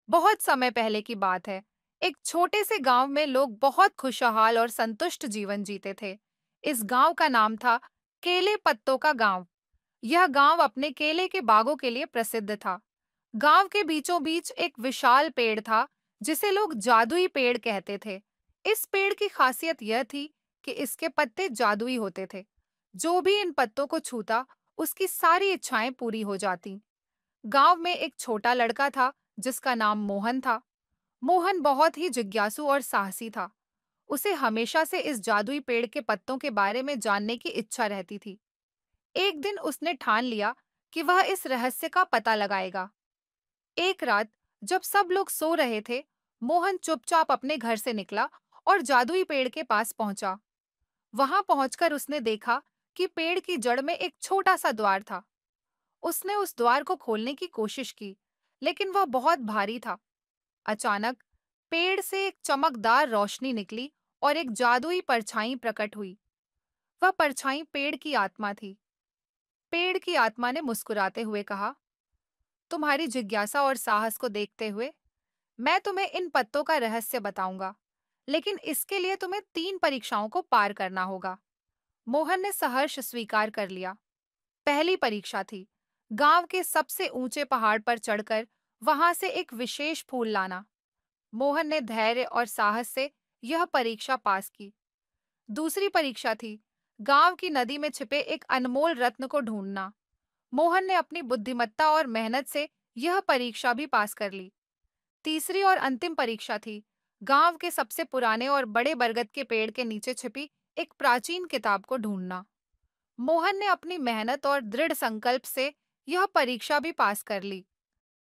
बहुत समय पहले की बात है। एक छोटे से गांव में लोग बहुत खुशहाल और संतुष्ट जीवन जीते थे। इस गांव का नाम था केले पत्तों का गांव। यह गांव अपने केले के बागों के लिए प्रसिद्ध था। गांव के बीचों बीच एक विशाल पेड़ था, जिसे लोग जादुई पेड़ कहते थे। इस पेड़ की खासियत यह थी कि इसके पत्ते जादुई होते थे। जो भी इन पत्तों को छूता, उसकी सारी इच्छाएं पूरी हो जाती। गांव में एक छोटा लड़का था, जिसका नाम मोहन था। मोहन बहुत ही जिज्ञासु और साहसी था। उसे हमेशा से इस जादुई पेड़ के पत्तों के बारे में जानने की इच्छा रहती थी। एक दिन उसने ठान लिया कि वह इस रहस्य का पता लगाएगा। एक रात, जब सब लोग सो रहे थे, मोहन चुपचाप अपने घर से निकला और जादुई पेड़ के पास पहुंचा। वहां पहुंचकर उसने देखा कि पेड़ की जड़ में एक छोटा सा द्वार था। उसने उस द्वार को खोलने की कोशिश की, लेकिन वह बहुत भारी था। अचानक पेड़ से एक चमकदार रोशनी निकली और एक जादुई परछाई प्रकट हुई। वह परछाई पेड़ की आत्मा थी। पेड़ की आत्मा ने मुस्कुराते हुए कहा, तुम्हारी जिज्ञासा और साहस को देखते हुए मैं तुम्हें इन पत्तों का रहस्य बताऊंगा, लेकिन इसके लिए तुम्हें 3 परीक्षाओं को पार करना होगा। मोहन ने सहर्ष स्वीकार कर लिया। पहली परीक्षा थी गांव के सबसे ऊंचे पहाड़ पर चढ़कर वहां से एक विशेष फूल लाना। मोहन ने धैर्य और साहस से यह परीक्षा पास की। दूसरी परीक्षा थी गांव की नदी में छिपे एक अनमोल रत्न को ढूंढना। मोहन ने अपनी बुद्धिमत्ता और मेहनत से यह परीक्षा भी पास कर ली। तीसरी और अंतिम परीक्षा थी गांव के सबसे पुराने और बड़े बरगद के पेड़ के नीचे छिपी एक प्राचीन किताब को ढूंढना। मोहन ने अपनी मेहनत और दृढ़ संकल्प से यह परीक्षा भी पास कर ली।